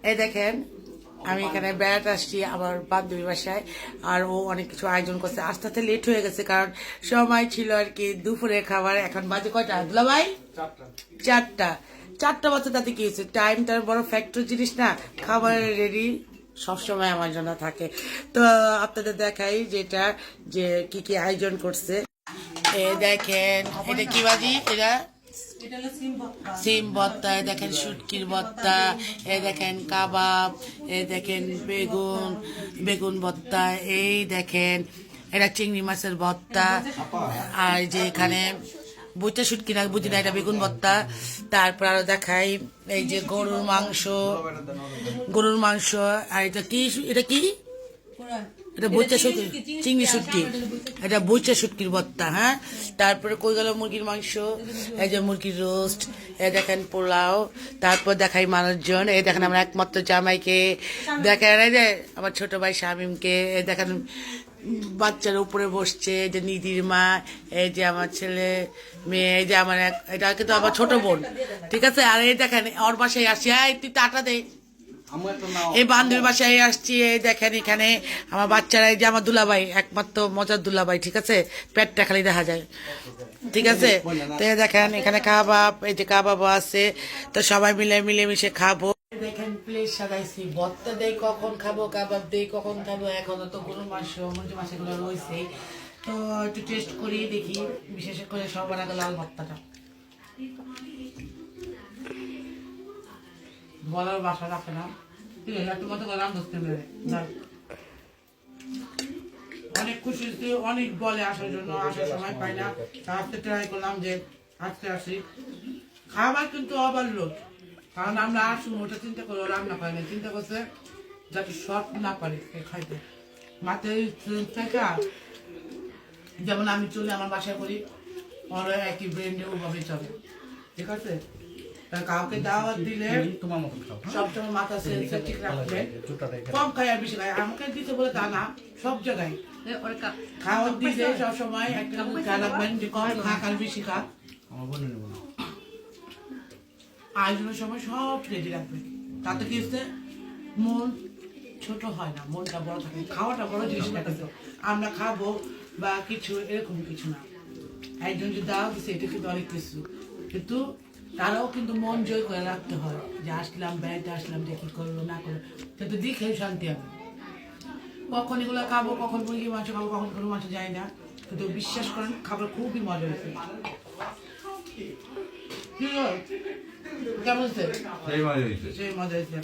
এই দেখেন আমি এখানে বেড়াতে আসছি আমার বান্ধবীর বাসায়, আর ও অনেক কিছু আয়োজন করছে। আস্তে আস্তে লেট হয়ে গেছে কারণ সময় ছিল আর কি দুপুরে খাবার। এখন বাজে কয়টা দুলা ভাই? 4টা বাজে, তাতে কি হয়েছে? টাইমটার বড় ফ্যাক্টর জিনিস না, খাবার রেডি সবসময় আমার জন্য থাকে। তো আপনাদের দেখাই যেটা যে কি কি আয়োজন করছে। এ দেখেন এটা কি বাজি, এটা সিম ভর্তা, এ দেখেন শুটকির ভর্তা, এ দেখেন কাবাব, এ দেখেন বেগুন ভর্তা, এই দেখেন এটা চিংড়ি মাছের ভর্তা, আর যে এখানে বুঝতে শুটকি না বুঝি না, এটা বেগুন ভর্তা। তারপর আরো দেখাই এই যে গরুর মাংস, আর এটা কি, এটা কি, এটা বইচা শুটকি, চিংড়ি শুটকি, এটা বইচা শুটকির ভর্তা। হ্যাঁ, তারপরে কই গেল মুরগির মাংস, এই যে মুরগির রোস্ট, এই দেখেন পোলাও। তারপর দেখাই মানুষজন, এই দেখেন আমার একমাত্র জামাইকে, দেখেন এই যে আমার ছোট ভাই শামিমকে, এই দেখেন বাচ্চার উপরে বসছে, এই যে নিধির মা, এই যে আমার ছেলে মেয়ে, এই যে আমার এটা কিন্তু আমার ছোট বোন, ঠিক আছে। আর এই দেখেন ওর বাসায় আসি, তুই টাটা দে, এই বান্ধবীর বাসায় আসছি। এই দেখেন এখানে আমার বাচ্চারা, এই যে আমার দুলাভাই, একমাত্র মজার দুলাভাই, ঠিক আছে, পেটটা খালি দেখা যায়, ঠিক আছে। তো দেখেন এখানে কাবাব, এই যে কাবাবও আছে, তো সবাই মিলেমিশে খাবো। দেখেন প্লেট সাজাইছি, ভর্তা দেই কখন খাবো, কাবাব দেই কখন খাবো, এখনো তো গরুর মাংস মুরগির মাংস গুলো রয়েছে। তো একটু টেস্ট করি দেখি, বিশেষ করে সবার আগে লাল ভর্তাটা বলার বাসা রাখে না, অনেক খুশি হয়েছি, অনেক বলে আসার জন্য, আসার সময় পাই না, আজকে ট্রাই করলাম যে আজকে আসি। খাবার কিন্তু অবার লোক, কারণ আমরা আসুন ওটা চিন্তা করে রান্না পাই না, চিন্তা করছে যাতে সব না পারে খাইতে মাথায় থেকে। যেমন আমি চলে আমার বাসায় করি, ওরা একই ব্রেন্ডে ওভাবে চলে, ঠিক আছে। কাউকে দাওয়াত দিলে তোমার মতো সবসময় মাথা ঠিক রাখবে, কম খাই আর বেশি খাই, আমাকে দিতে বলে তা না, সব জায়গায় খাওয়ার দিলে সবসময় একটা খেয়াল রাখবেন যে কম খাক আর বেশি খাক। আয়োজনের সময় সব রেডি রাখবেন, তাতে কি হচ্ছে মন ছোট হয় না, মনটা বড় থাকে। খাওয়াটা বড় জিনিস না, কিন্তু আমরা খাবো বা কিছু এরকম কিছু না। একজন যদি দাওয়াত দিচ্ছে এটা কিন্তু অনেক কিছু, কিন্তু তারাও কিন্তু মন জয় করে রাখতে হয় যে আসলাম বেড়াতে আসলাম, যে কি করলো না করলো, কিন্তু দেখে শান্তি হবে। কখন এগুলো খাবো, কখন মুরগির মাংস খাবো, কখন গরুর মাংস যায় না, কিন্তু বিশ্বাস করেন খাবার খুবই মজা হয়েছে। কেমন হচ্ছে? সেই মজা হয়েছে।